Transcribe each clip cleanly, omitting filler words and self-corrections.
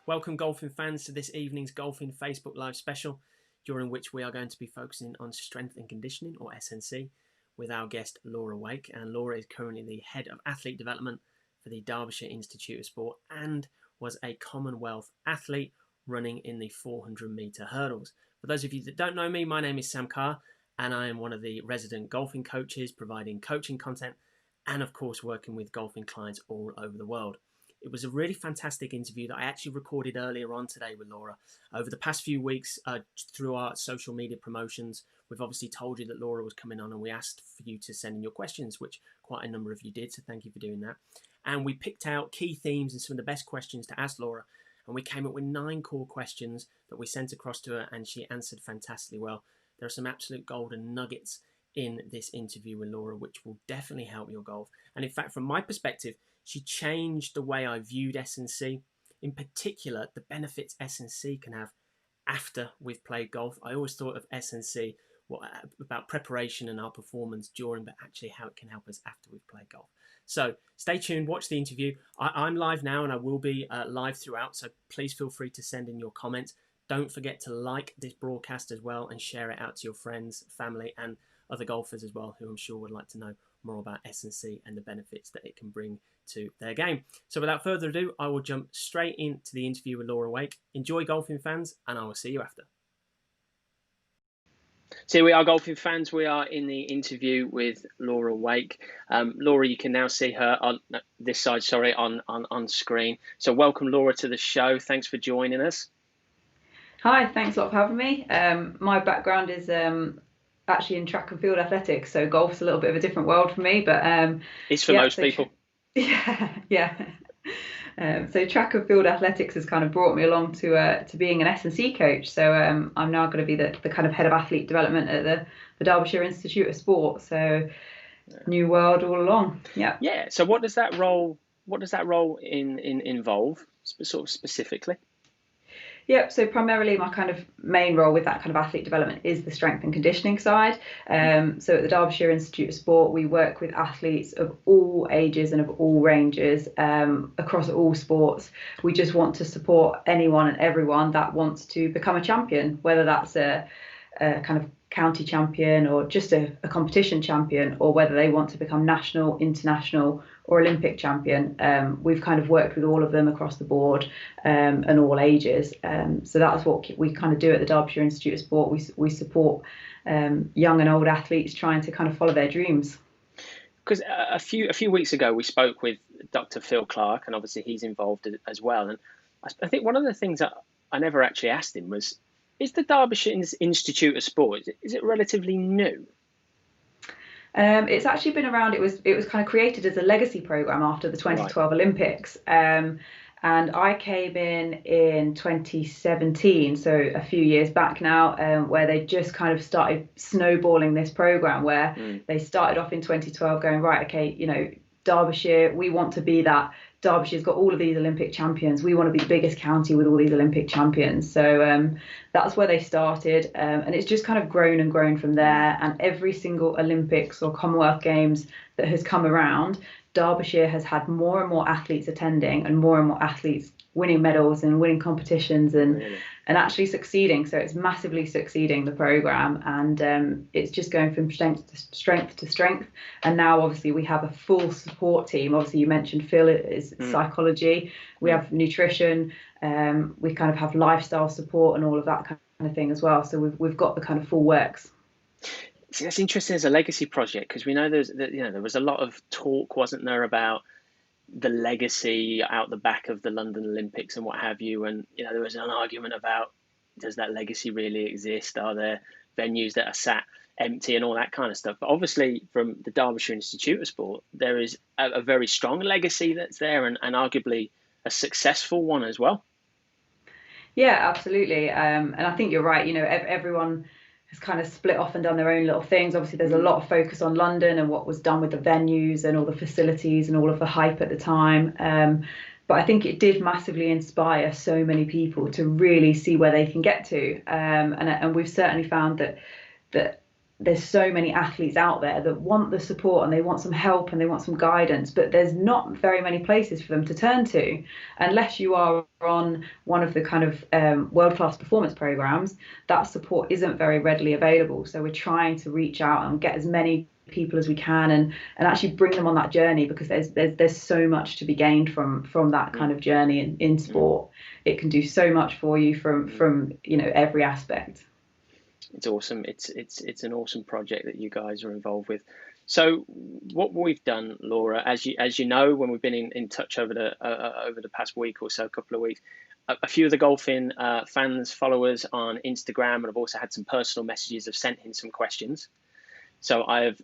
Welcome Golfin fans to this evening's Golfin Facebook Live special, during which we are going to be focusing on strength and conditioning, or SNC, with our guest Laura Wake. And Laura is currently the Head of Athlete Development for the Derbyshire Institute of Sport and was a Commonwealth athlete running in the 400 metre hurdles. For those of you that don't know me, my name is Sam Carr and I am one of the resident golfing coaches, providing coaching content and of course working with golfing clients all over the world. It was a really fantastic interview that I actually recorded earlier on today with Laura. Over the past few weeks, through our social media promotions, we've obviously told you that Laura was coming on and we asked for you to send in your questions, which quite a number of you did, so thank you for doing that. And we picked out key themes and some of the best questions to ask Laura, and we came up with 9 core questions that we sent across to her, and she answered fantastically well. There are some absolute golden nuggets in this interview with Laura, which will definitely help your golf. And in fact, from my perspective, she changed the way I viewed S&C, in particular the benefits S&C can have after we've played golf. I always thought of S&C about preparation and our performance during, but actually how it can help us after we've played golf. So stay tuned, watch the interview. I'm live now and I will be live throughout, so please feel free to send in your comments. Don't forget to like this broadcast as well and share it out to your friends, family and other golfers as well, who I'm sure would like to know more about S&C and the benefits that it can bring to their game. So without further ado, I will jump straight into the interview with Laura Wake. Enjoy golfing fans, and I will see you after. So here we are, golfing fans. We are in the interview with Laura Wake. Laura, you can now see her on this side, on screen. So welcome, Laura, to the show. Thanks for joining us. Hi, thanks a lot for having me. My background is actually in track and field athletics, so golf's a little bit of a different world for me, but it's for most people. Yeah. So track and field athletics has kind of brought me along to being an S&C coach. So I'm now going to be the kind of head of athlete development at the Derbyshire Institute of Sport. So new world all along. Yeah. Yeah. So what does that role involve, sort of specifically? Yep, so primarily my kind of main role with that kind of athlete development is the strength and conditioning side. So at the Derbyshire Institute of Sport, we work with athletes of all ages and of all ranges across all sports. We just want to support anyone and everyone that wants to become a champion, whether that's a kind of county champion or just a competition champion, or whether they want to become national, international or Olympic champion. We've kind of worked with all of them across the board and all ages. So that's what we kind of do at the Derbyshire Institute of Sport. We support young and old athletes trying to kind of follow their dreams. Because a few weeks ago we spoke with Dr. Phil Clark, and obviously he's involved as well. And I think one of the things that I never actually asked him was, is the Derbyshire Institute of Sport, is it relatively new? It's actually been around. It was kind of created as a legacy program after the 2012 Olympics. And I came in 2017, so a few years back now, where they just kind of started snowballing this program, where they started off in 2012 going, right, okay, Derbyshire, we want to be that. Derbyshire's got all of these Olympic champions. We want to be the biggest county with all these Olympic champions. So that's where they started. And it's just kind of grown and grown from there. And every single Olympics or Commonwealth Games that has come around, Derbyshire has had more and more athletes attending and more athletes winning medals and winning competitions and actually succeeding. So it's massively succeeding, the program, and it's just going from strength to strength. And now obviously we have a full support team. Obviously you mentioned Phil is psychology. We have nutrition. We kind of have lifestyle support and all of that kind of thing as well. So we've got the kind of full works. See, that's interesting as a legacy project, because we know there was a lot of talk, wasn't there, about the legacy out the back of the London Olympics and what have you, and there was an argument about, does that legacy really exist? Are there venues that are sat empty and all that kind of stuff? But obviously from the Derbyshire Institute of Sport, there is a very strong legacy that's there, and arguably a successful one as well. Yeah, absolutely. And I think you're right. Everyone has kind of split off and done their own little things. Obviously, there's a lot of focus on London and what was done with the venues and all the facilities and all of the hype at the time. But I think it did massively inspire so many people to really see where they can get to. And we've certainly found that there's so many athletes out there that want the support and they want some help and they want some guidance, but there's not very many places for them to turn to unless you are on one of the kind of world-class performance programs. That support isn't very readily available, so we're trying to reach out and get as many people as we can and actually bring them on that journey, because there's so much to be gained from that kind of journey in sport. It can do so much for you from every aspect. It's awesome. It's an awesome project that you guys are involved with. So what we've done, Laura, as you know, when we've been in touch over the past week or so, couple of weeks, a few of the Golfin fans, followers on Instagram, and I've also had some personal messages, have sent in some questions. So I've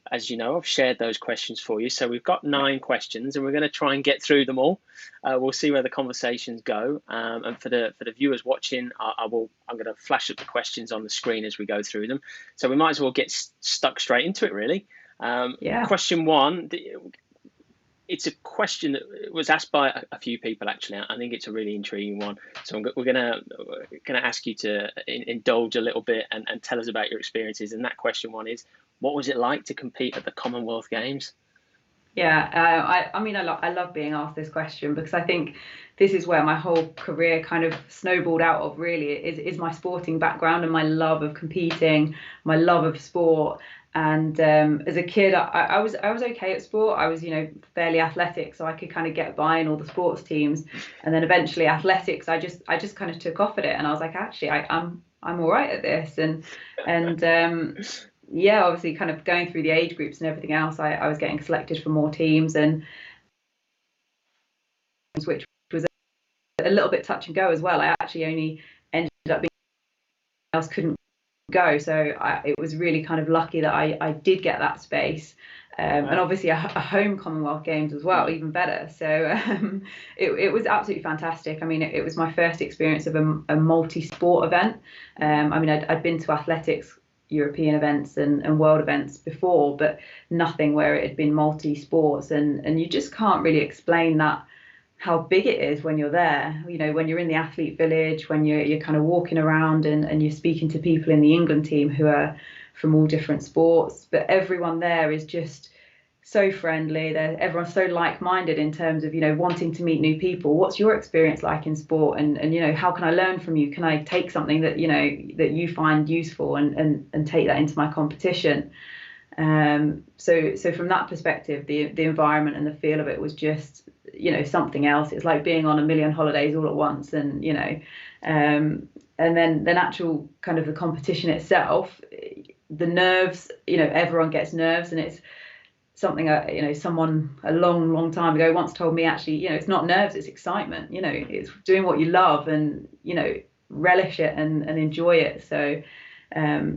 shared those questions for you. So we've got 9 questions, and we're going to try and get through them all. We'll see where the conversations go. And for the viewers watching, I'm going to flash up the questions on the screen as we go through them. So we might as well get stuck straight into it, really. Question 1. It's a question that was asked by a few people, actually. I think it's a really intriguing one. So we're gonna ask you to indulge a little bit and tell us about your experiences. And that question 1 is, what was it like to compete at the Commonwealth Games? Yeah, I love being asked this question, because I think this is where my whole career kind of snowballed out of, really, is my sporting background and my love of competing, my love of sport. And as a kid, I was okay at sport. I was, fairly athletic, so I could kind of get by in all the sports teams. And then eventually athletics, I just kind of took off at it, and I was like, actually, I'm all right at this. And yeah, obviously, kind of going through the age groups and everything else, I was getting selected for more teams, and which was a little bit touch and go as well. I actually only ended up being else couldn't go, so it was really kind of lucky that I did get that space, and obviously a home Commonwealth Games as well, even better. So it was absolutely fantastic. I mean, it was my first experience of a multi-sport event. I mean, I'd been to athletics European events and world events before, but nothing where it had been multi-sports, and you just can't really explain that, how big it is when you're there. When you're in the athlete village, when you're kind of walking around and you're speaking to people in the England team who are from all different sports, but everyone there is just so friendly. Everyone's so like-minded in terms of wanting to meet new people. What's your experience like in sport, and how can I learn from you? Can I take something that that you find useful and take that into my competition? So from that perspective, the environment and the feel of it was just something else. It's like being on a million holidays all at once, and and then the actual kind of the competition itself, the nerves. Everyone gets nerves, and it's something someone a long time ago once told me, actually, it's not nerves, it's excitement. It's doing what you love, and relish it and enjoy it. So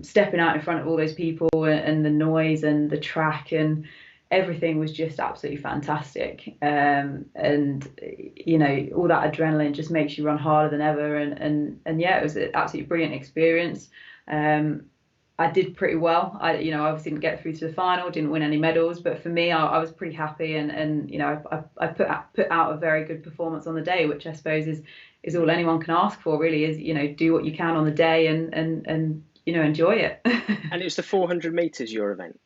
stepping out in front of all those people and the noise and the track and everything was just absolutely fantastic. And all that adrenaline just makes you run harder than ever. And yeah, it was an absolutely brilliant experience. I did pretty well. I obviously didn't get through to the final, didn't win any medals, but for me, I was pretty happy, and I put out a very good performance on the day, which I suppose is all anyone can ask for, really, is do what you can on the day and enjoy it. And it was the 400 meters, your event.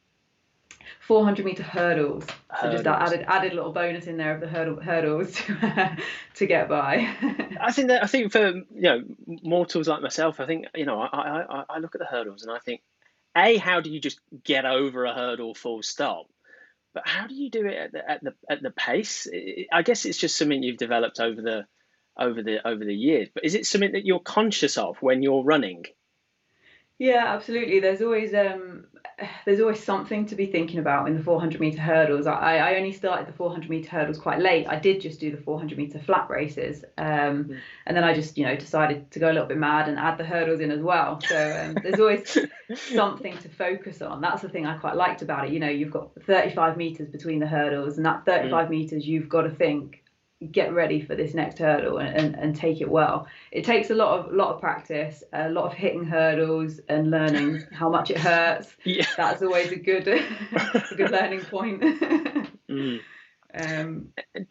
400-meter hurdles. So just that added little bonus in there of the hurdles to get by. I think for mortals like myself, I think I look at the hurdles and I think, how do you just get over a hurdle full stop? But how do you do it at the pace? I guess it's just something you've developed over the years. But is it something that you're conscious of when you're running? Yeah, absolutely. There's always something to be thinking about in the 400-meter hurdles. I only started the 400-meter hurdles quite late. I did just do the 400-meter flat races, and then I just decided to go a little bit mad and add the hurdles in as well. So there's always something to focus on. That's the thing I quite liked about it. You've got 35 meters between the hurdles, and that 35 meters you've got to think, get ready for this next hurdle and take it well. It takes a lot of practice, a lot of hitting hurdles and learning how much it hurts. Yeah. That's always a good learning point.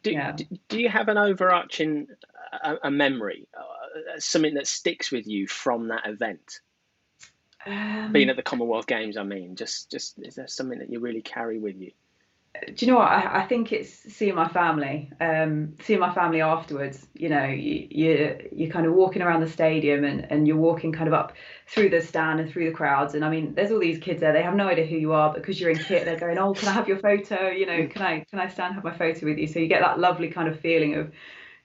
Do you have an overarching a memory, something that sticks with you from that event? Being at the Commonwealth Games, I mean, just is there something that you really carry with you? Do you know what? I think it's seeing my family, afterwards. You know, you're kind of walking around the stadium, and you're walking kind of up through the stand and through the crowds. And I mean, there's all these kids there. They have no idea who you are, but because you're in kit, they're going, "Oh, can I have your photo? You know, can I stand and have my photo with you?" So you get that lovely kind of feeling of,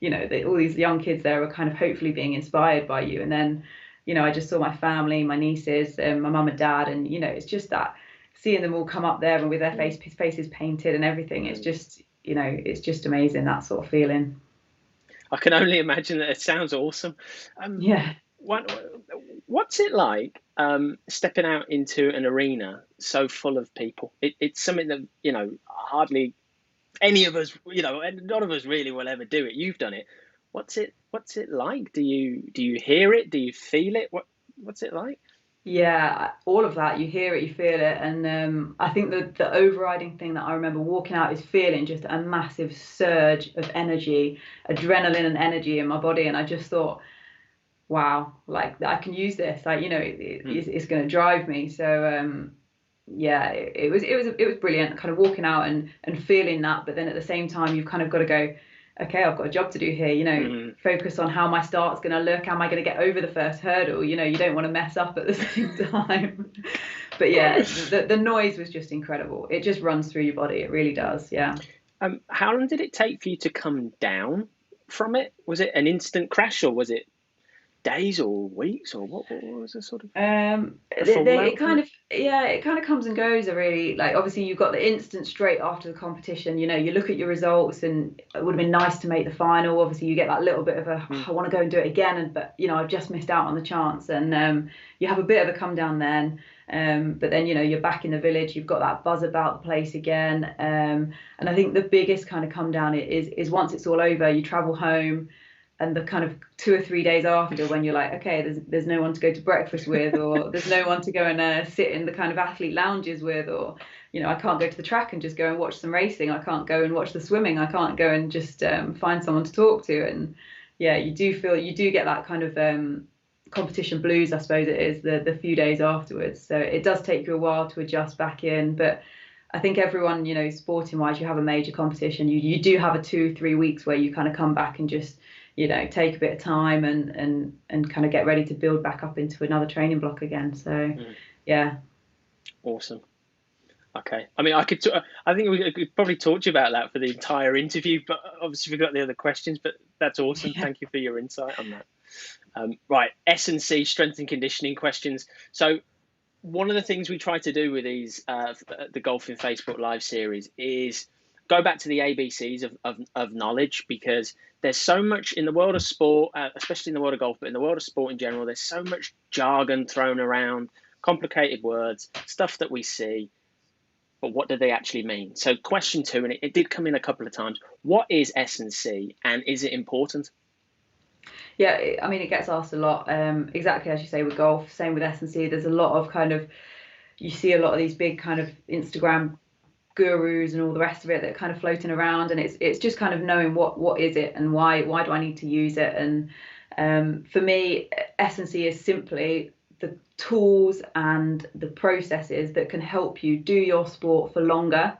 you know, that all these young kids there are kind of hopefully being inspired by you. And then, you know, I just saw my family, my nieces, my mum and dad, and you know, it's just that seeing them all come up there and with their faces painted and everything. It's just, you know, it's just amazing, that sort of feeling. I can only imagine that. It sounds awesome. Yeah. What's it like stepping out into an arena so full of people? It's something that, you know, hardly any of us, you know, and none of us really will ever do it. You've done it. What's it like? Do you hear it? Do you feel it? What's it like? Yeah, all of that. You hear it, you feel it, and I think the overriding thing that I remember walking out is feeling just a massive surge of energy, adrenaline and energy in my body, and I just thought, wow, like I can use this, like, you know, it's going to drive me. So yeah, it was brilliant, kind of walking out and feeling that, but then at the same time you've kind of got to go, okay, I've got a job to do here, you know, focus on how my start's going to look. Am I going to get over the first hurdle? You know, you don't want to mess up at the same time. But yeah, the noise was just incredible. It just runs through your body. It really does. Yeah. How long did it take for you to come down from it? Was it an instant crash, or was it days or weeks, or what was the sort of it kind of, yeah, it kind of comes and goes. Really, like, obviously you've got the instant straight after the competition. You know, you look at your results, and it would have been nice to make the final. Obviously you get that little bit of a I want to go and do it again, and but you know, I've just missed out on the chance. And you have a bit of a come down then. But then, you know, you're back in the village, you've got that buzz about the place again. And I think the biggest kind of come down is once it's all over, you travel home, and the kind of 2 or 3 days after, when you're like, okay, there's no one to go to breakfast with, or there's no one to go and sit in the kind of athlete lounges with, or, you know, I can't go to the track and just go and watch some racing, I can't go and watch the swimming, I can't go and just find someone to talk to. And yeah, you do get that kind of competition blues, I suppose it is, the few days afterwards. So it does take you a while to adjust back in, but I think everyone, you know, sporting wise, you have a major competition, you do have a 2-3 weeks where you kind of come back and just, you know, take a bit of time and kind of get ready to build back up into another training block again. So yeah. Awesome. Okay. I mean, I think we could probably talk to you about that for the entire interview, but obviously we've got the other questions, but that's awesome. Yeah. Thank you for your insight on that. Right. S&C, strength and conditioning questions. So one of the things we try to do with these, the Golfin Facebook Live series, is go back to the ABCs of knowledge, because there's so much in the world of sport, especially in the world of golf, but in the world of sport in general, there's so much jargon thrown around, complicated words, stuff that we see, but what do they actually mean? So question 2, and it did come in a couple of times, what is S&C, and is it important? Yeah, I mean, it gets asked a lot, exactly as you say with golf, same with S&C. There's a lot of kind of, you see a lot of these big kind of Instagram gurus and all the rest of it that are kind of floating around, and it's just kind of knowing what is it and why do I need to use it. And for me, S&C is simply the tools and the processes that can help you do your sport for longer,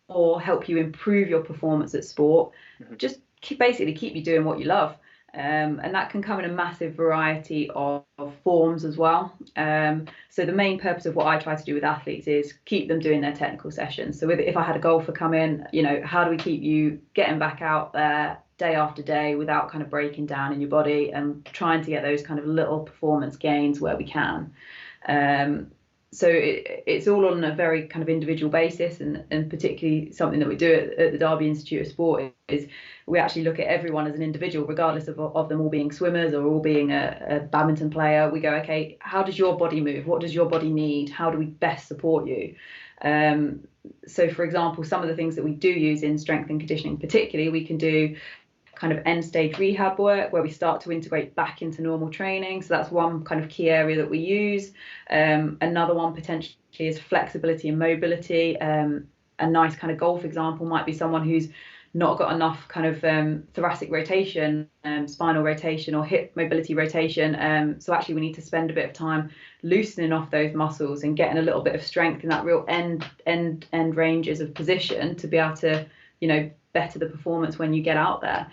or help you improve your performance at sport. Just basically keep you doing what you love. And that can come in a massive variety of forms as well. So the main purpose of what I try to do with athletes is keep them doing their technical sessions. So if I had a golfer come in, you know, how do we keep you getting back out there day after day without kind of breaking down in your body, and trying to get those kind of little performance gains where we can. So it's all on a very kind of individual basis, and particularly something that we do at the Derby Institute of Sport is we actually look at everyone as an individual, regardless of them all being swimmers or all being a badminton player. We go, okay, how does your body move? What does your body need? How do we best support you? So, for example, some of the things that we do use in strength and conditioning, particularly, we can do kind of end stage rehab work where we start to integrate back into normal training. So that's one kind of key area that we use. Another one potentially is flexibility and mobility. A nice kind of golf example might be someone who's not got enough kind of thoracic rotation, spinal rotation, or hip mobility rotation. So actually we need to spend a bit of time loosening off those muscles and getting a little bit of strength in that real end ranges of position to be able to, better the performance when you get out there.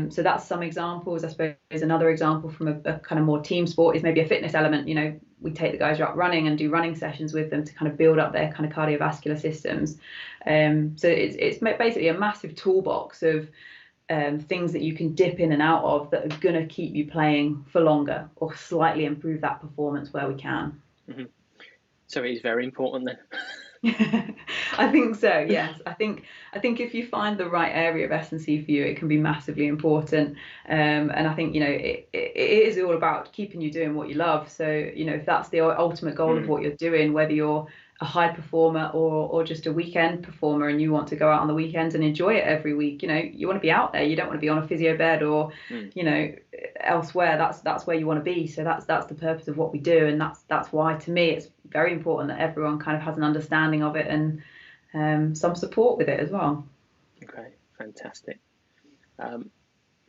So that's some examples. I suppose another example from a kind of more team sport is maybe a fitness element. We take the guys out running and do running sessions with them to kind of build up their kind of cardiovascular systems. So it's basically a massive toolbox of things that you can dip in and out of that are going to keep you playing for longer or slightly improve that performance where we can. Mm-hmm. So it is very important then. I think so, yes. I think if you find the right area of S&C for you, it can be massively important. And I think, it is all about keeping you doing what you love. So, if that's the ultimate goal of what you're doing, whether you're a high performer or just a weekend performer and you want to go out on the weekends and enjoy it every week, you want to be out there. You don't want to be on a physio bed or, elsewhere. That's where you want to be. So that's the purpose of what we do. And that's why, to me, it's very important that everyone kind of has an understanding of it and some support with it as well. Okay, fantastic.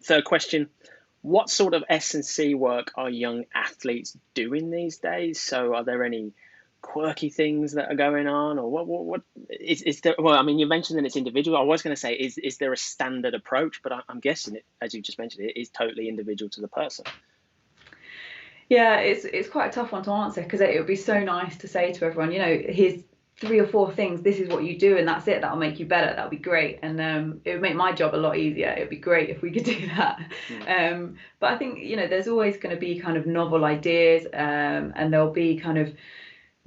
Third question, what sort of S&C work are young athletes doing these days? So are there any quirky things that are going on, or what is there? Well, I mean, you mentioned that it's individual. I was going to say, is there a standard approach? But I'm guessing it, as you just mentioned, it is totally individual to the person. Yeah, it's quite a tough one to answer, because it would be so nice to say to everyone, here's 3 or 4 things, this is what you do, and that's it, that'll make you better. That would be great, and it would make my job a lot easier. It would be great if we could do that. But I think there's always going to be kind of novel ideas, and there'll be kind of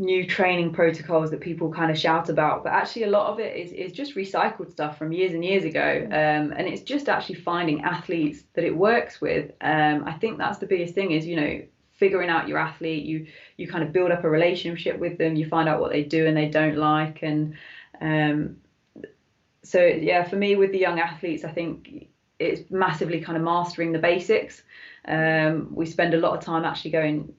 new training protocols that people kind of shout about, but actually a lot of it is just recycled stuff from years and years ago, and it's just actually finding athletes that it works with. I think that's the biggest thing, is figuring out your athlete. You kind of build up a relationship with them, you find out what they do and they don't like, and so yeah, for me with the young athletes, I think it's massively kind of mastering the basics. We spend a lot of time actually going,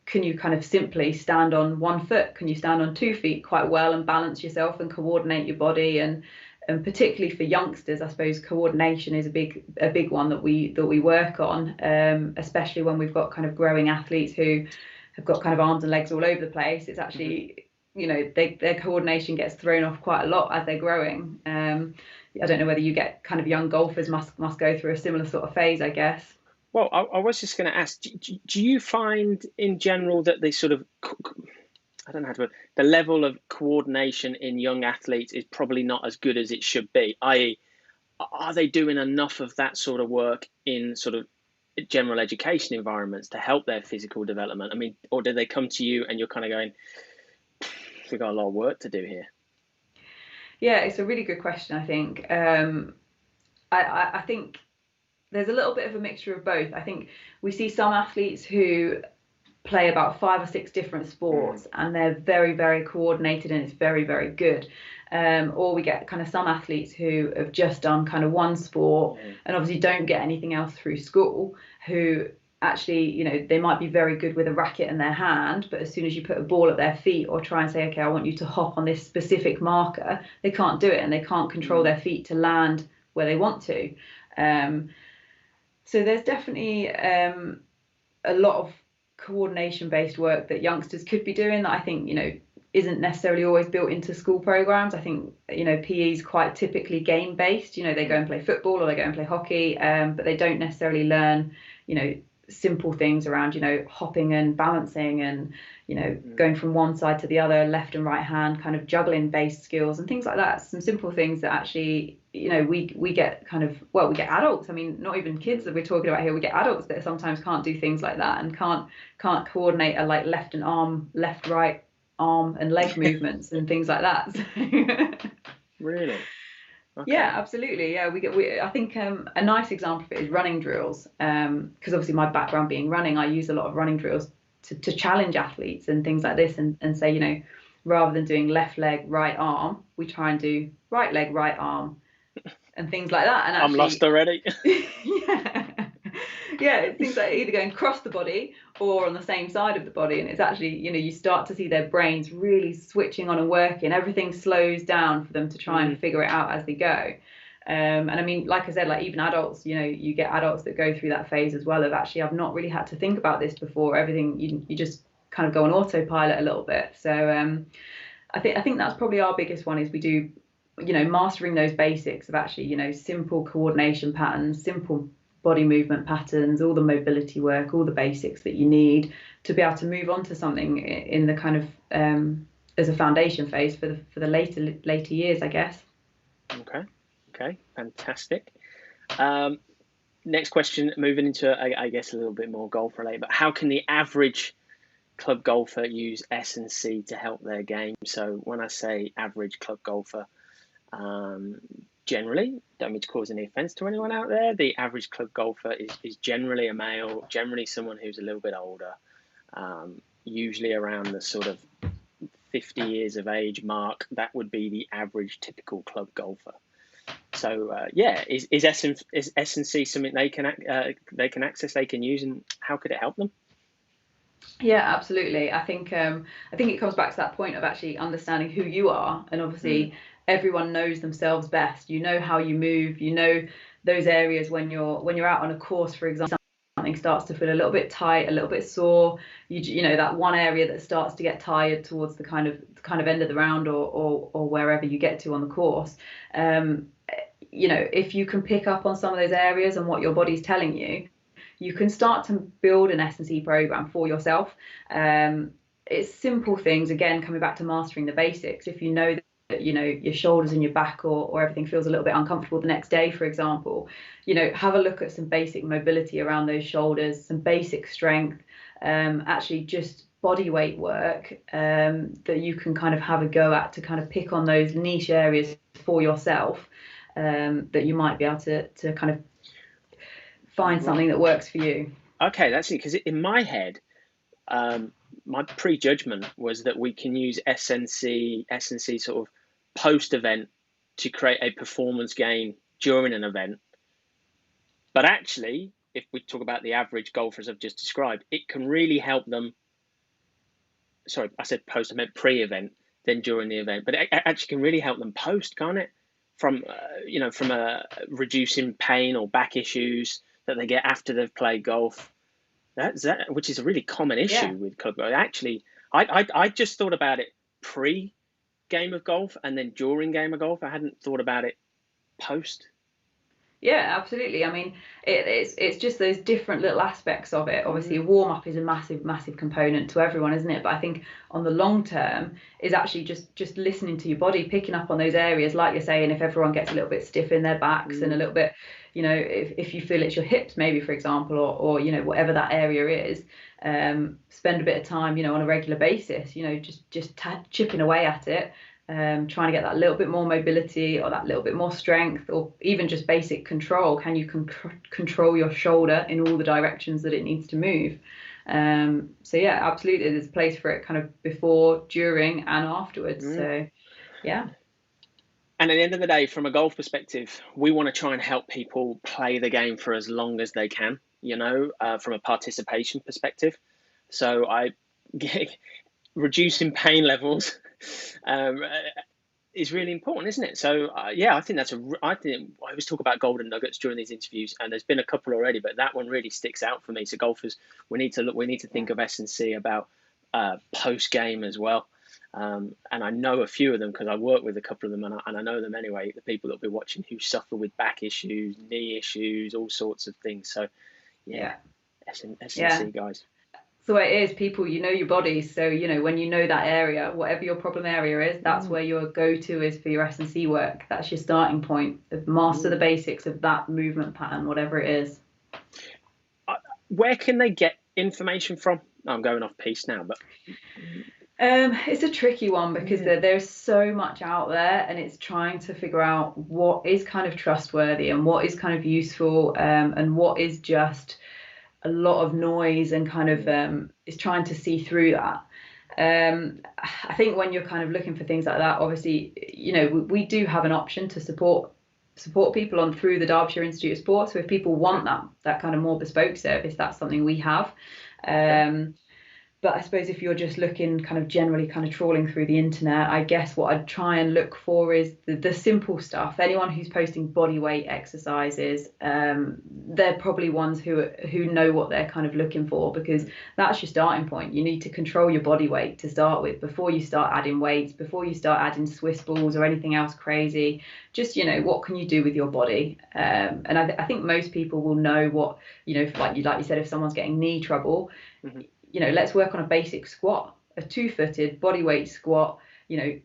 can you kind of simply stand on 1 foot? Can you stand on 2 feet quite well and balance yourself and coordinate your body? And particularly for youngsters, I suppose coordination is a big one that we work on, especially when we've got kind of growing athletes who have got kind of arms and legs all over the place. It's actually, their coordination gets thrown off quite a lot as they're growing. I don't know whether you get kind of young golfers must go through a similar sort of phase, I guess. Well, I was just going to ask, do you find in general that they sort of, I don't know how to put it, the level of coordination in young athletes is probably not as good as it should be? I.e., are they doing enough of that sort of work in sort of general education environments to help their physical development? I mean, or do they come to you and you're kind of going, we've got a lot of work to do here? Yeah, it's a really good question, I think. I think there's a little bit of a mixture of both. I think we see some athletes who play about 5 or 6 different sports and they're very, very coordinated and it's very, very good. Or we get kind of some athletes who have just done kind of one sport and obviously don't get anything else through school, who actually, they might be very good with a racket in their hand, but as soon as you put a ball at their feet or try and say, okay, I want you to hop on this specific marker, they can't do it and they can't control their feet to land where they want to. So there's definitely a lot of coordination based work that youngsters could be doing that I think, isn't necessarily always built into school programs. I think, PE is quite typically game based. They go and play football or they go and play hockey, but they don't necessarily learn, simple things around, hopping and balancing and, going from one side to the other, left and right hand, kind of juggling based skills and things like that. Some simple things that actually, we get kind of, well, we get adults. I mean, not even kids that we're talking about here. We get adults that sometimes can't do things like that and can't coordinate a like left, right arm and leg movements and things like that. Really? Okay. Yeah, absolutely. Yeah, I think a nice example of it is running drills. Because obviously my background being running, I use a lot of running drills to challenge athletes and things like this, and say, rather than doing left leg, right arm, we try and do right leg, right arm, and things like that. And actually, I'm lost already. Yeah, it seems like either going across the body or on the same side of the body, and it's actually, you start to see their brains really switching on and working. Everything slows down for them to try and figure it out as they go. And I mean, like I said, like even adults, you get adults that go through that phase as well of actually, I've not really had to think about this before. Everything, you just kind of go on autopilot a little bit. So I think that's probably our biggest one, is we do, mastering those basics of actually, simple coordination patterns, simple body movement patterns, all the mobility work, all the basics that you need to be able to move on to something in the kind of as a foundation phase for the later years, I guess. Okay, fantastic. Next question, moving into, I guess, a little bit more golf related, but how can the average club golfer use S&C to help their game? So when I say average club golfer, generally, don't mean to cause any offence to anyone out there, the average club golfer is generally a male, generally someone who's a little bit older, usually around the sort of 50 years of age mark. That would be the average typical club golfer. So is S&C something they can access, they can use, and how could it help them? Yeah, absolutely. I think it comes back to that point of actually understanding who you are, and obviously everyone knows themselves best. You know how you move. You know those areas when you're out on a course, for example, something starts to feel a little bit tight, a little bit sore. You know that one area that starts to get tired towards the kind of end of the round or wherever you get to on the course. If you can pick up on some of those areas and what your body's telling you, you can start to build an S&C program for yourself. It's simple things, again, coming back to mastering the basics. If you know that, your shoulders and your back or everything feels a little bit uncomfortable the next day, for example, have a look at some basic mobility around those shoulders, some basic strength, actually just body weight work that you can kind of have a go at to kind of pick on those niche areas for yourself, that you might be able to kind of find something that works for you. Okay, that's it. Because in my head, my prejudgment was that we can use S&C sort of post-event to create a performance gain during an event. But actually, if we talk about the average golfers I've just described, it can really help them. Sorry, I said post, I meant pre-event, then during the event. But it actually can really help them post, can't it? From reducing pain or back issues that they get after they've played golf. That which is a really common issue with club golf. Actually, I just thought about it pre-game of golf and then during game of golf. I hadn't thought about it post. Yeah, absolutely. I mean, it's just those different little aspects of it. Obviously, a warm-up is a massive component to everyone, isn't it? But I think on the long term is actually just listening to your body, picking up on those areas, like you're saying, if everyone gets a little bit stiff in their backs and a little bit, if you feel it's your hips, maybe, for example, or whatever that area is, spend a bit of time, on a regular basis, just chipping away at it. Trying to get that little bit more mobility or that little bit more strength, or even just basic control. Can you control your shoulder in all the directions that it needs to move? So yeah, absolutely, there's a place for it kind of before, during and afterwards. So yeah. And at the end of the day, from a golf perspective, we want to try and help people play the game for as long as they can, from a participation perspective. So reducing pain levels is really important, isn't it? So I think I always talk about golden nuggets during these interviews, and there's been a couple already, but that one really sticks out for me. So golfers, we need to think of S&C about post game as well. And I know a few of them because I work with a couple of them, and I know them anyway, the people that will be watching who suffer with back issues, knee issues, all sorts of things. So S&C guys. So it is, people, your body. So, when you know that area, whatever your problem area is, that's where your go-to is for your S&C work. That's your starting point. Master the basics of that movement pattern, whatever it is. Where can they get information from? I'm going off piece now, but... It's a tricky one because there's so much out there, and it's trying to figure out what is kind of trustworthy and what is kind of useful, and what is just a lot of noise, and kind of is trying to see through that. I think when you're kind of looking for things like that, obviously, we do have an option to support people on through the Derbyshire Institute of Sport. So if people want that kind of more bespoke service, that's something we have. But I suppose if you're just looking kind of generally kind of trawling through the internet, I guess what I'd try and look for is the simple stuff. Anyone who's posting body weight exercises, they're probably ones who know what they're kind of looking for, because that's your starting point. You need to control your body weight to start with before you start adding weights, before you start adding Swiss balls or anything else crazy. Just, what can you do with your body? And I think most people will know what, like you said, if someone's getting knee trouble, let's work on a basic squat, a 2-footed body weight squat.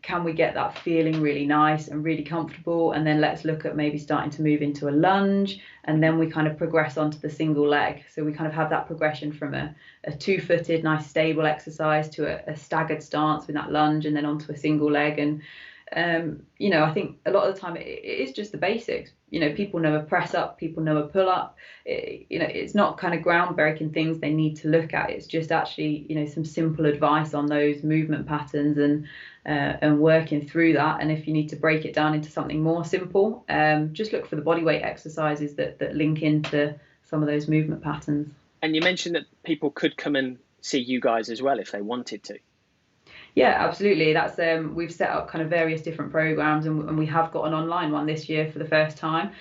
Can we get that feeling really nice and really comfortable? And then let's look at maybe starting to move into a lunge, and then we kind of progress onto the single leg. So we kind of have that progression from a 2-footed, nice stable exercise to a staggered stance with that lunge, and then onto a single leg. And I think a lot of the time it is just the basics. People know a press up, people know a pull up. It's not kind of groundbreaking things they need to look at. It's just actually, some simple advice on those movement patterns and working through that. And if you need to break it down into something more simple, just look for the body weight exercises that link into some of those movement patterns. And you mentioned that people could come and see you guys as well if they wanted to. Yeah, absolutely. That's we've set up kind of various different programs, and we have got an online one this year for the first time,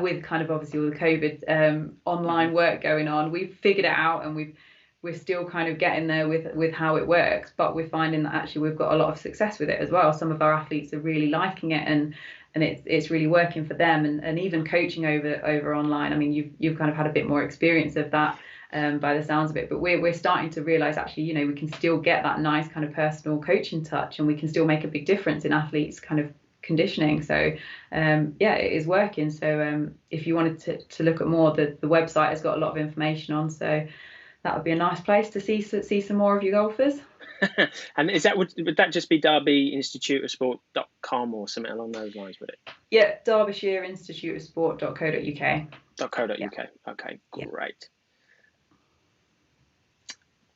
with kind of obviously all the COVID online work going on. We've figured it out, and we're still kind of getting there with how it works, but we're finding that actually we've got a lot of success with it as well. Some of our athletes are really liking it, and it's really working for them, and even coaching over online. I mean, you've kind of had a bit more experience of that. By the sounds of it, but we're starting to realize actually, we can still get that nice kind of personal coaching touch, and we can still make a big difference in athletes kind of conditioning. So it is working. So if you wanted to look at more, the website has got a lot of information on, so that would be a nice place to see some more of your golfers. And is that would that just be derbyinstituteofsport.com or something along those lines, would it? Yeah, Derbyshire Institute of Sport.co.uk. .co.uk. Yeah. Okay, great. Yeah.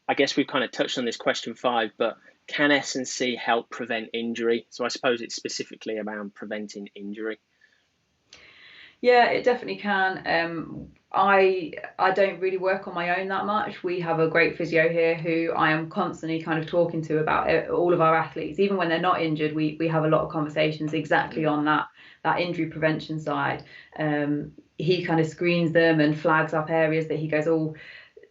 I guess we've kind of touched on this question 5, but can S&C help prevent injury? So I suppose it's specifically around preventing injury. Yeah, it definitely can. I don't really work on my own that much. We have a great physio here who I am constantly kind of talking to about all of our athletes. Even when they're not injured, we have a lot of conversations exactly on that injury prevention side. He kind of screens them and flags up areas that he goes, oh,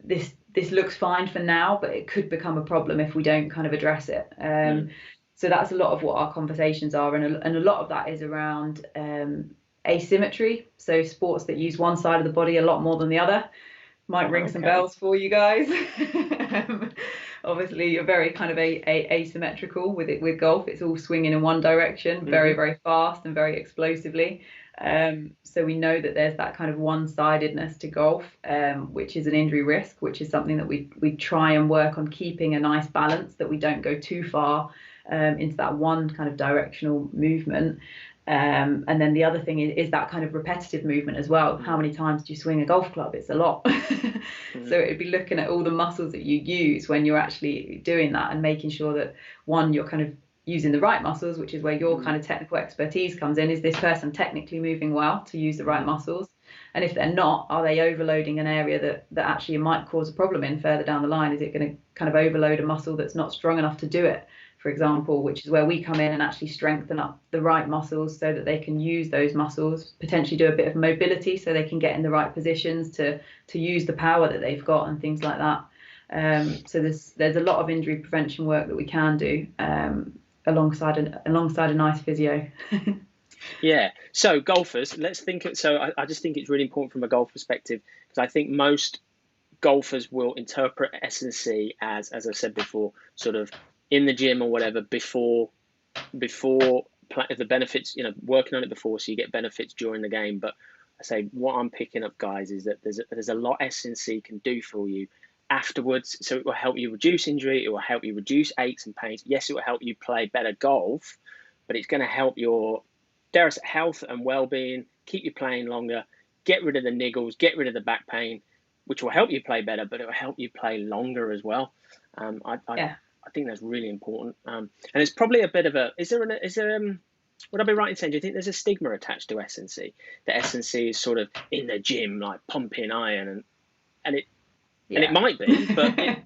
this looks fine for now, but it could become a problem if we don't kind of address it. So that's a lot of what our conversations are, and a lot of that is around asymmetry. So sports that use one side of the body a lot more than the other. Might ring some bells for you guys. Obviously, you're very kind of asymmetrical with golf. It's all swinging in one direction, very, very fast and very explosively. So we know that there's that kind of one-sidedness to golf, which is an injury risk, which is something that we try and work on keeping a nice balance, that we don't go too far into that one kind of directional movement. And then the other thing is that kind of repetitive movement as well. How many times do you swing a golf club? It's a lot. So it'd be looking at all the muscles that you use when you're actually doing that, and making sure that, one, you're kind of using the right muscles, which is where your kind of technical expertise comes in. Is this person technically moving well to use the right muscles? And if they're not, are they overloading an area that actually might cause a problem in further down the line? Is it going to kind of overload a muscle that's not strong enough to do it, for example, which is where we come in and actually strengthen up the right muscles so that they can use those muscles, potentially do a bit of mobility so they can get in the right positions to use the power that they've got and things like that. So there's a lot of injury prevention work that we can do alongside a nice physio. Yeah. So golfers, let's think. So I just think it's really important from a golf perspective, because I think most golfers will interpret S&C as I've said before, sort of in the gym or whatever before the benefits, working on it before, so you get benefits during the game. But I say what I'm picking up, guys, is that there's a lot S&C can do for you afterwards. So it will help you reduce injury, it will help you reduce aches and pains. Yes, it will help you play better golf, but it's going to help your health and well-being, keep you playing longer, get rid of the niggles, get rid of the back pain, which will help you play better, but it will help you play longer as well. I think that's really important. And it's probably a bit of a, would I be right in saying, do you think there's a stigma attached to S&C? That S&C is sort of in the gym, like pumping iron, and it might be, but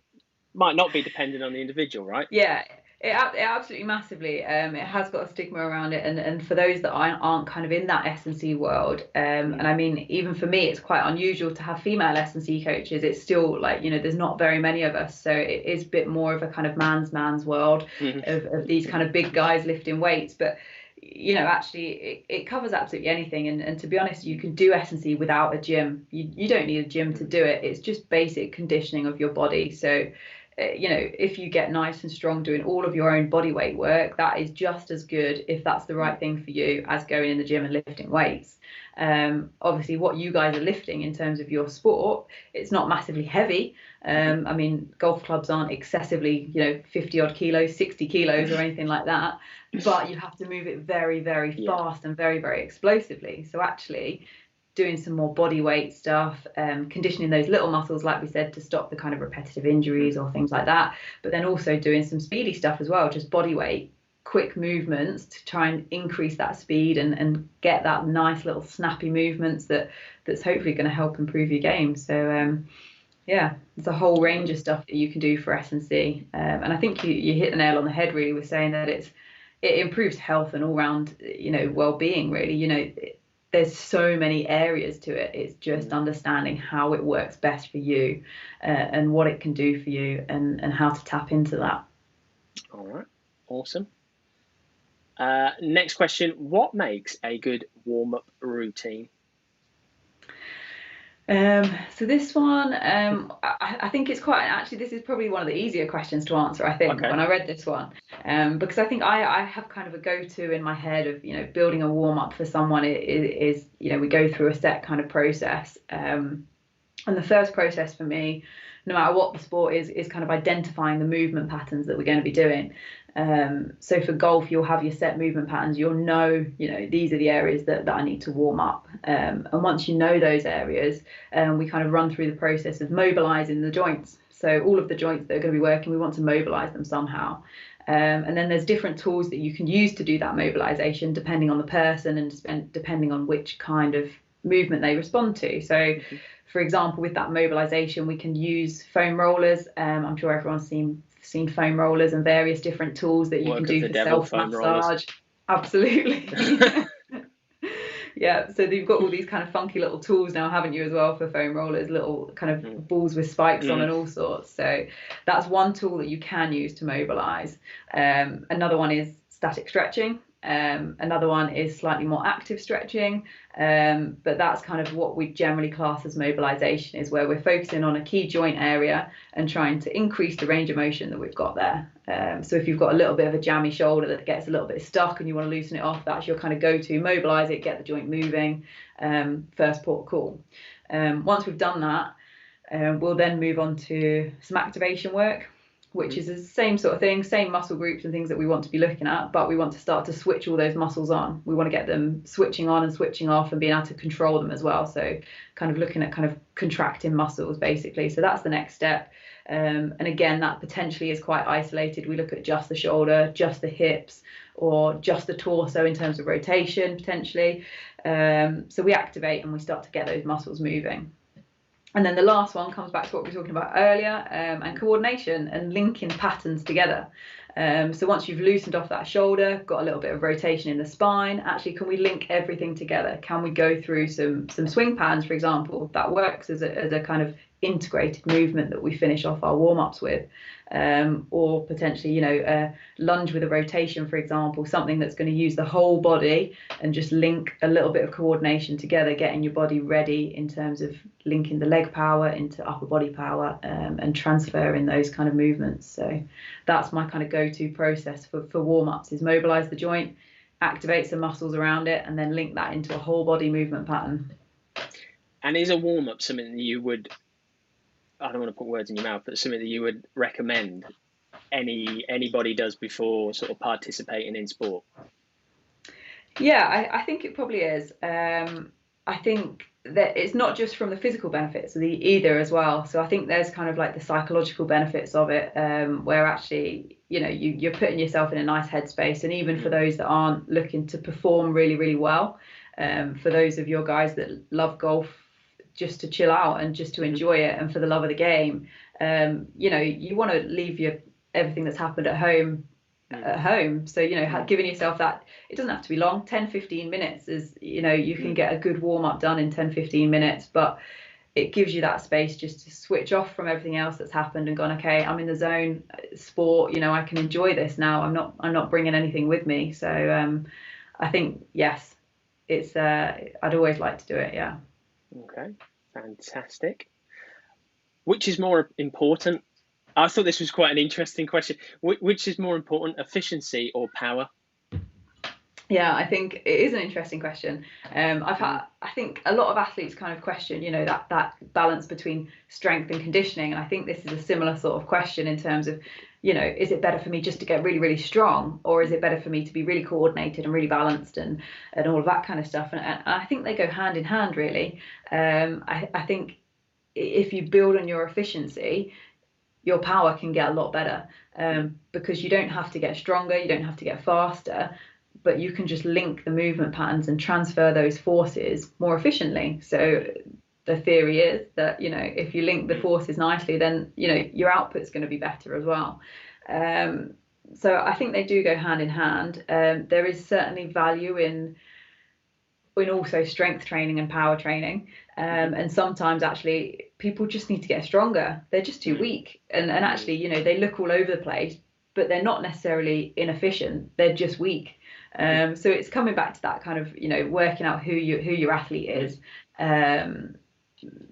might not be dependent on the individual, right? Yeah, it absolutely massively. It has got a stigma around it, and for those that aren't kind of in that S&C world, and I mean, even for me, it's quite unusual to have female S&C coaches. It's still like, there's not very many of us, so it is a bit more of a kind of man's world of these kind of big guys lifting weights. But actually, it covers absolutely anything. And to be honest, you can do S&C without a gym. You don't need a gym to do it. It's just basic conditioning of your body. So if you get nice and strong doing all of your own body weight work, that is just as good, if that's the right thing for you, as going in the gym and lifting weights. Obviously, what you guys are lifting in terms of your sport, it's not massively heavy. I mean, golf clubs aren't excessively, 50 odd kilos, 60 kilos or anything like that, but you have to move it very, very fast and very, very explosively. So actually, doing some more body weight stuff, conditioning those little muscles, like we said, to stop the kind of repetitive injuries or things like that. But then also doing some speedy stuff as well, just body weight, quick movements to try and increase that speed and get that nice little snappy movements that's hopefully going to help improve your game. So there's a whole range of stuff that you can do for S&C. And I think you hit the nail on the head really with saying that it improves health and all round, well-being really. There's so many areas to it. It's just understanding how it works best for you and what it can do for you and how to tap into that. All right. Awesome. Next question. What makes a good warm-up routine? So this one, I think it's actually, this is probably one of the easier questions to answer, I think, when I read this one, because I think I have kind of a go-to in my head of, building a warm-up for someone is, we go through a set kind of process. And the first process for me, no matter what the sport is kind of identifying the movement patterns that we're going to be doing. So for golf, you'll have your set movement patterns. You'll know, these are the areas that I need to warm up. And once you know those areas, we kind of run through the process of mobilizing the joints. So all of the joints that are going to be working, we want to mobilize them somehow. And then there's different tools that you can use to do that mobilization, depending on the person and depending on which kind of movement they respond to. So for example, with that mobilization, we can use foam rollers. I'm sure everyone's seen foam rollers and various different tools that you can do for self-massage. Absolutely. Yeah, so you've got all these kind of funky little tools now, haven't you, as well, for foam rollers, little kind of balls with spikes on and all sorts. So that's one tool that you can use to mobilize. Another one is static stretching. Another one is slightly more active stretching, but that's kind of what we generally class as mobilization, is where we're focusing on a key joint area and trying to increase the range of motion that we've got there. So if you've got a little bit of a jammy shoulder that gets a little bit stuck and you want to loosen it off, that's your kind of go-to, mobilize it, get the joint moving, first port of call. Once we've done that, we'll then move on to some activation work, which is the same sort of thing, same muscle groups and things that we want to be looking at, but we want to start to switch all those muscles on. We want to get them switching on and switching off and being able to control them as well. So kind of looking at kind of contracting muscles, basically. So that's the next step. And again, that potentially is quite isolated. We look at just the shoulder, just the hips, or just the torso in terms of rotation, potentially. So we activate and we start to get those muscles moving. And then the last one comes back to what we were talking about earlier, and coordination and linking patterns together. So once you've loosened off that shoulder, got a little bit of rotation in the spine, actually, can we link everything together? Can we go through some swing patterns, for example, that works as a kind of integrated movement that we finish off our warm-ups with? Or potentially, a lunge with a rotation, for example, something that's going to use the whole body and just link a little bit of coordination together, getting your body ready in terms of linking the leg power into upper body power, and transferring those kind of movements. So that's my kind of go-to process for warm-ups, is mobilize the joint, activate some muscles around it, and then link that into a whole body movement pattern. And is a warm-up something that you would, I don't want to put words in your mouth, but something that you would recommend anybody does before sort of participating in sport? Yeah, I think it probably is. I think that it's not just from the physical benefits either as well. So I think there's kind of like the psychological benefits of it, where actually, you're putting yourself in a nice headspace. And even for those that aren't looking to perform really, really well, for those of your guys that love golf just to chill out and just to enjoy it and for the love of the game. You know, you want to leave everything that's happened at home at home. So, you know, giving yourself that, it doesn't have to be long. 10-15 minutes is, you know, you can get a good warm up done in 10-15 minutes, but it gives you that space just to switch off from everything else that's happened and gone, okay, I'm in the zone, sport, you know, I can enjoy this now. I'm not bringing anything with me. So I think, yes, it's I'd always like to do it. Yeah. Okay, fantastic. Which is more important? I thought this was quite an interesting question. Which is more important, efficiency or power? Yeah, I think it is an interesting question. I think a lot of athletes kind of question, you know, that balance between strength and conditioning. And I think this is a similar sort of question in terms of, you know, is it better for me just to get really, really strong, or is it better for me to be really coordinated and really balanced and all of that kind of stuff? And I think they go hand in hand, really. I think if you build on your efficiency, your power can get a lot better, because you don't have to get stronger, you don't have to get faster, but you can just link the movement patterns and transfer those forces more efficiently. So the theory is that, you know, if you link the forces nicely, then, you know, your output's going to be better as well. So I think they do go hand in hand. There is certainly value in also strength training and power training. And sometimes actually people just need to get stronger. They're just too weak. And actually, you know, they look all over the place, but they're not necessarily inefficient. They're just weak. So it's coming back to that kind of, you know, working out who your athlete is.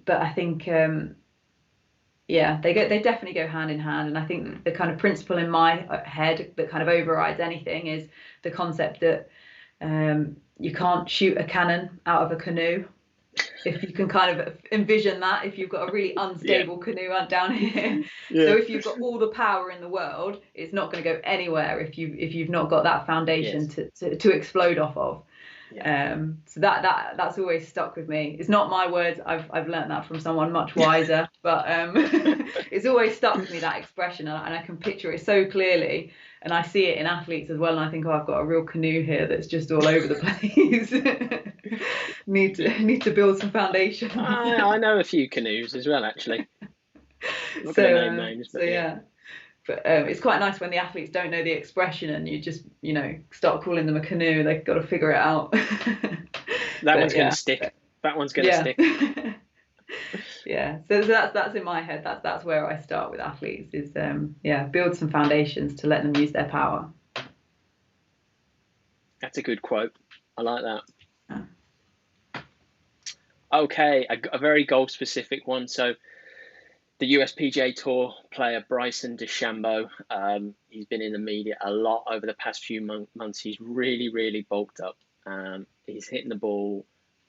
But I think, yeah, they definitely go hand in hand. And I think the kind of principle in my head that kind of overrides anything is the concept that you can't shoot a cannon out of a canoe. If you can kind of envision that, if you've got a really unstable canoe down here, so if you've got all the power in the world, it's not going to go anywhere if you've not got that foundation to explode off of. So that's always stuck with me. It's not my words. I've learned that from someone much wiser, but it's always stuck with me, that expression, and I can picture it so clearly. And I see it in athletes as well, and I think, oh, I've got a real canoe here that's just all over the place. need to build some foundation. I know a few canoes as well, actually. I'm not going to name names, but yeah. But it's quite nice when the athletes don't know the expression and you just, you know, start calling them a canoe. They've got to figure it out. That one's going to stick. That one's going to stick. Yeah, so that's in my head. That's where I start with athletes is build some foundations to let them use their power. That's a good quote. I like that. Okay, a very golf specific one. So the USPGA Tour player Bryce DeChambeau, he's been in the media a lot over the past few months. He's really bulked up. He's hitting the ball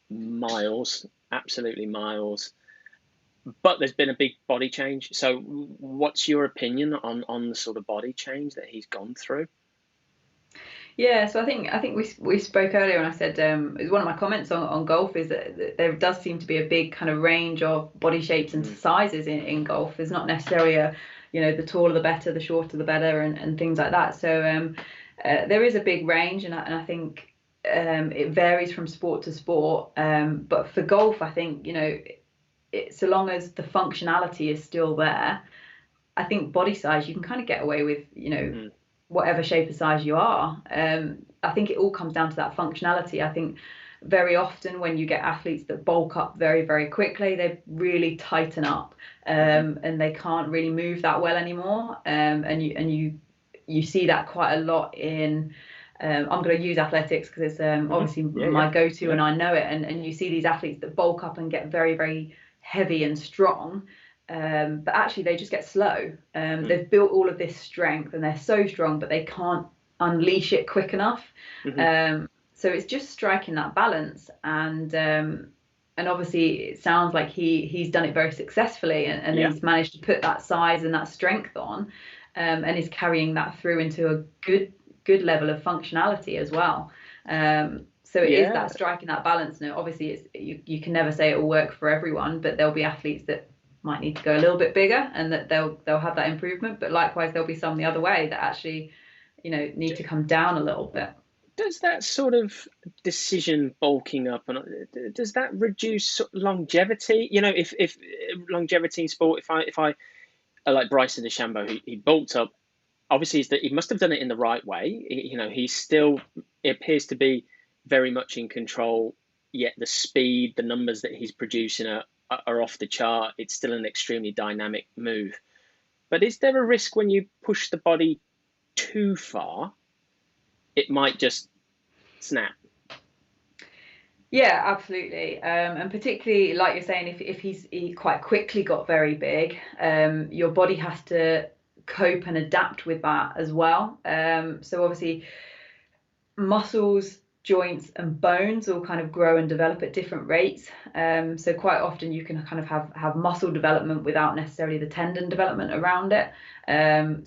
miles, absolutely miles. But there's been a big body change. So what's your opinion on the sort of body change that he's gone through? Yeah, so I think we spoke earlier, and I said it was one of my comments on golf is that there does seem to be a big kind of range of body shapes and sizes in golf. There's not necessarily the taller the better, the shorter the better, and things like that. So there is a big range, and I think it varies from sport to sport. But for golf, I think, you know, so long as the functionality is still there, I think body size, you can kind of get away with, you know, whatever shape or size you are. I think it all comes down to that functionality. I think very often when you get athletes that bulk up very, very quickly, they really tighten up, and they can't really move that well anymore. And you see that quite a lot in, I'm going to use athletics because it's obviously my go-to and I know it. And you see these athletes that bulk up and get very, very heavy and strong, but actually they just get slow. They've built all of this strength and they're so strong, but they can't unleash it quick enough. So it's just striking that balance, and obviously it sounds like he's done it very successfully, and he's managed to put that size and that strength on, and is carrying that through into a good level of functionality as well. So it is that striking that balance. Now, obviously, you can never say it will work for everyone, but there'll be athletes that might need to go a little bit bigger, and that they'll have that improvement. But likewise, there'll be some the other way that actually, you know, need to come down a little bit. Does that sort of decision bulking up, and does that reduce longevity? You know, if longevity in sport, if I like Bryce DeChambeau, he bulked up. Obviously, he must have done it in the right way. You know, he still appears to be very much in control. Yet the speed, the numbers that he's producing are off the chart. It's still an extremely dynamic move. But is there a risk when you push the body too far? It might just snap. Yeah, absolutely. And particularly, like you're saying, if he quite quickly got very big, your body has to cope and adapt with that as well. So obviously, muscles, joints, and bones all kind of grow and develop at different rates. So quite often you can kind of have muscle development without necessarily the tendon development around it.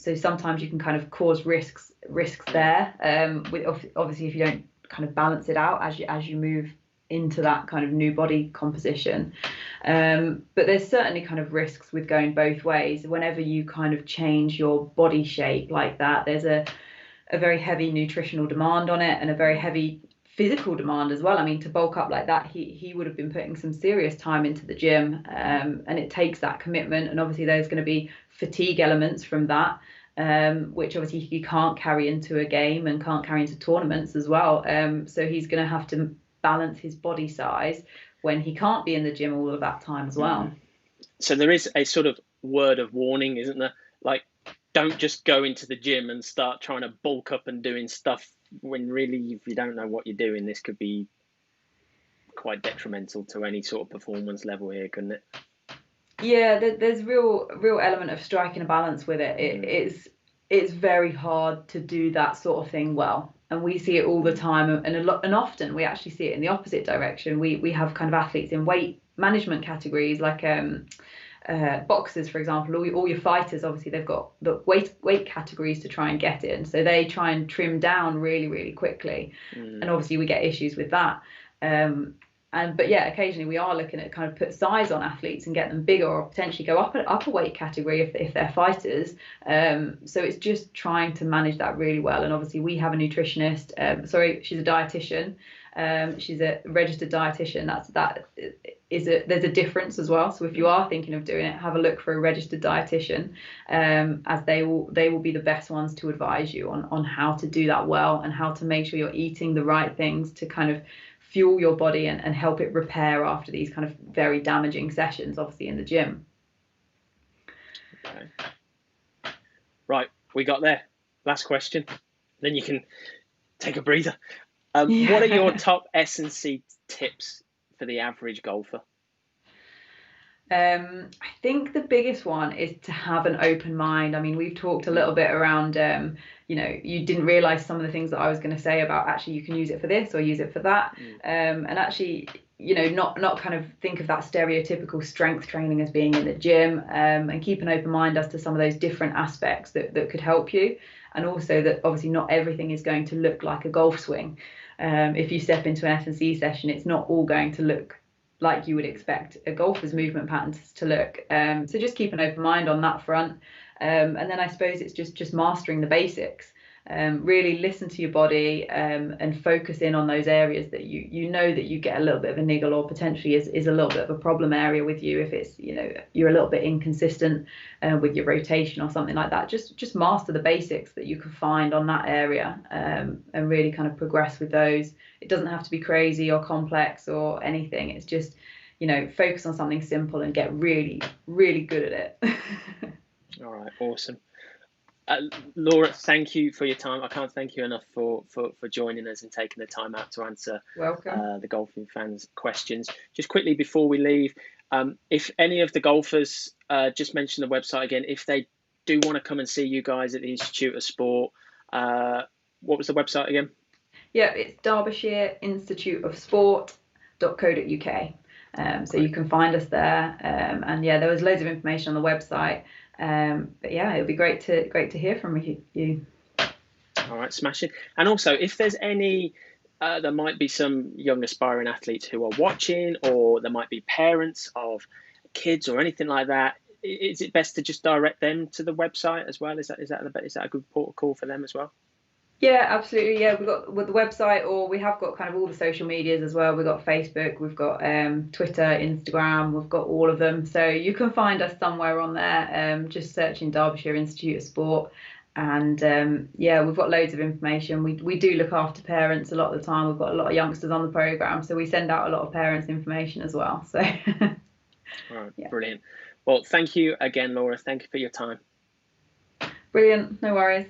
So sometimes you can kind of cause risks there. With obviously if you don't kind of balance it out as you move into that kind of new body composition. But there's certainly kind of risks with going both ways. Whenever you kind of change your body shape like that, there's a very heavy nutritional demand on it and a very heavy physical demand as well. I mean, to bulk up like that, he would have been putting some serious time into the gym, and it takes that commitment. And obviously there's going to be fatigue elements from that, which obviously he can't carry into a game and can't carry into tournaments as well. So he's going to have to balance his body size when he can't be in the gym all of that time as well. So there is a sort of word of warning, isn't there? Like, don't just go into the gym and start trying to bulk up and doing stuff when really, if you don't know what you're doing, this could be quite detrimental to any sort of performance level here, couldn't it? Yeah, there's real element of striking a balance with it. It's very hard to do that sort of thing well, and we see it all the time, and often we actually see it in the opposite direction. We have kind of athletes in weight management categories like boxers, for example. All your fighters, obviously they've got the weight categories to try and get in, so they try and trim down really quickly, and obviously we get issues with that. But yeah, occasionally we are looking at kind of put size on athletes and get them bigger, or potentially go up a weight category if they're fighters. So it's just trying to manage that really well. And obviously we have a nutritionist. She's a dietitian. She's a registered dietitian. There's a difference as well. So if you are thinking of doing it, have a look for a registered dietitian, as they will be the best ones to advise you on how to do that well and how to make sure you're eating the right things to kind of fuel your body and help it repair after these kind of very damaging sessions, obviously in the gym. Okay. Right, we got there. Last question. Then you can take a breather. What are your top S&C tips for the average golfer? I think the biggest one is to have an open mind. I mean, we've talked a little bit around, you didn't realize some of the things that I was going to say about actually you can use it for this or use it for that. And actually, not kind of think of that stereotypical strength training as being in the gym, and keep an open mind as to some of those different aspects that could help you. And also that obviously not everything is going to look like a golf swing. If you step into an S&C session, it's not all going to look like you would expect a golfer's movement patterns to look. So just keep an open mind on that front. And then I suppose it's just mastering the basics. Really listen to your body, and focus in on those areas that you know that you get a little bit of a niggle, or potentially is a little bit of a problem area with you. If it's, you're a little bit inconsistent with your rotation or something like that, just master the basics that you can find on that area, and really kind of progress with those. It doesn't have to be crazy or complex or anything. It's just, focus on something simple and get really, really good at it. All right, awesome. Laura, thank you for your time. I can't thank you enough for joining us and taking the time out to answer the Golfin fans' questions. Just quickly before we leave, if any of the golfers, just mention the website again, if they do want to come and see you guys at the Institute of Sport, what was the website again? Yeah, it's Derbyshire Institute of Sport.co.uk. So you can find us there. And yeah, there was loads of information on the website. But yeah, it would be great to hear from you. All right, smashing. And also, if there's any, there might be some young aspiring athletes who are watching, or there might be parents of kids or anything like that. Is it best to just direct them to the website as well? Is that a good port of call for them as well? Yeah, absolutely. Yeah, we've got with the website, or we have got kind of all the social medias as well. We've got Facebook, we've got Twitter, Instagram, we've got all of them. So you can find us somewhere on there, just searching Derbyshire Institute of Sport. And yeah, we've got loads of information. We do look after parents a lot of the time. We've got a lot of youngsters on the programme, so we send out a lot of parents' information as well. So All right, yeah. brilliant. Well, thank you again, Laura. Thank you for your time. Brilliant, no worries.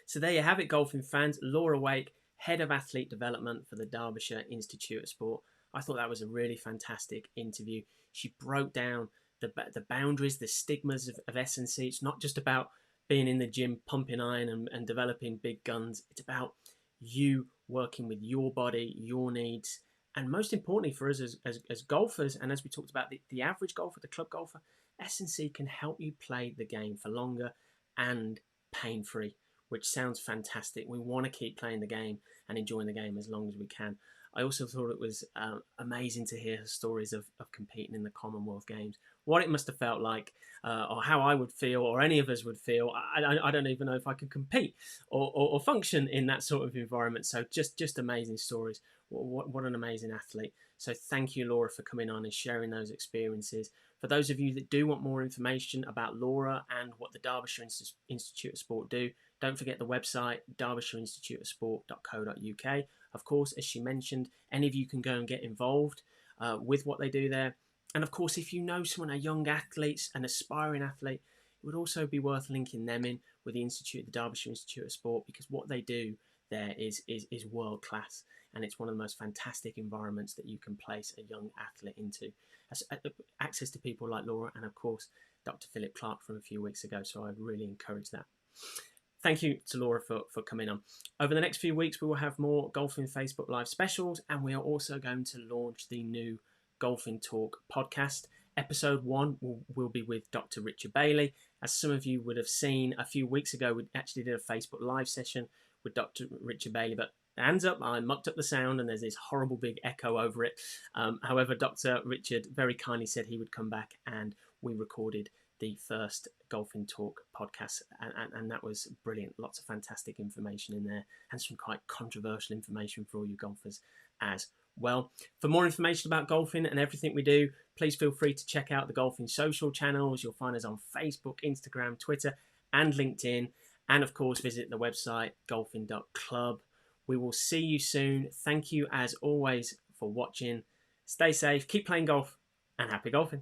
So there you have it, golfing fans. Laura Wake, Head of Athlete Development for the Derbyshire Institute of Sport. I thought that was a really fantastic interview. She broke down the boundaries, the stigmas of S&C. It's not just about being in the gym, pumping iron and developing big guns. It's about you working with your body, your needs, and most importantly for us as golfers, and as we talked about, the average golfer, the club golfer, S&C can help you play the game for longer and pain-free, which sounds fantastic. We want to keep playing the game and enjoying the game as long as we can. I also thought it was amazing to hear her stories of competing in the Commonwealth Games, what it must have felt like, or how I would feel, or any of us would feel. I don't even know if I could compete or function in that sort of environment. So just amazing stories. What an amazing athlete. So thank you, Laura, for coming on and sharing those experiences. For those of you that do want more information about Laura and what the Derbyshire Institute of Sport do, don't forget the website, derbyshireinstituteofsport.co.uk. Of course, as she mentioned, any of you can go and get involved with what they do there. And of course, if you know someone, a young athlete, an aspiring athlete, it would also be worth linking them in with the Institute, the Derbyshire Institute of Sport, because what they do there is world class, and it's one of the most fantastic environments that you can place a young athlete into. Access to people like Laura and of course Dr. Philip Clark from a few weeks ago, so I'd really encourage that. Thank you to Laura for coming on. Over the next few weeks, we will have more Golfin Facebook Live specials, and we are also going to launch the new Golfin Talk podcast. Episode 1 will be with Dr. Richard Bailey. As some of you would have seen a few weeks ago, we actually did a Facebook Live session with Dr. Richard Bailey, but hands up, I mucked up the sound and there's this horrible big echo over it. However, Dr. Richard very kindly said he would come back, and we recorded the first Golfin Talk podcast, and that was brilliant. Lots of fantastic information in there, and some quite controversial information for all you golfers as well. For more information about golfing and everything we do, please feel free to check out the Golfin social channels. You'll find us on Facebook, Instagram, Twitter, and LinkedIn. And of course, visit the website golfin.club. We will see you soon. Thank you as always for watching. Stay safe, keep playing golf, and happy golfing.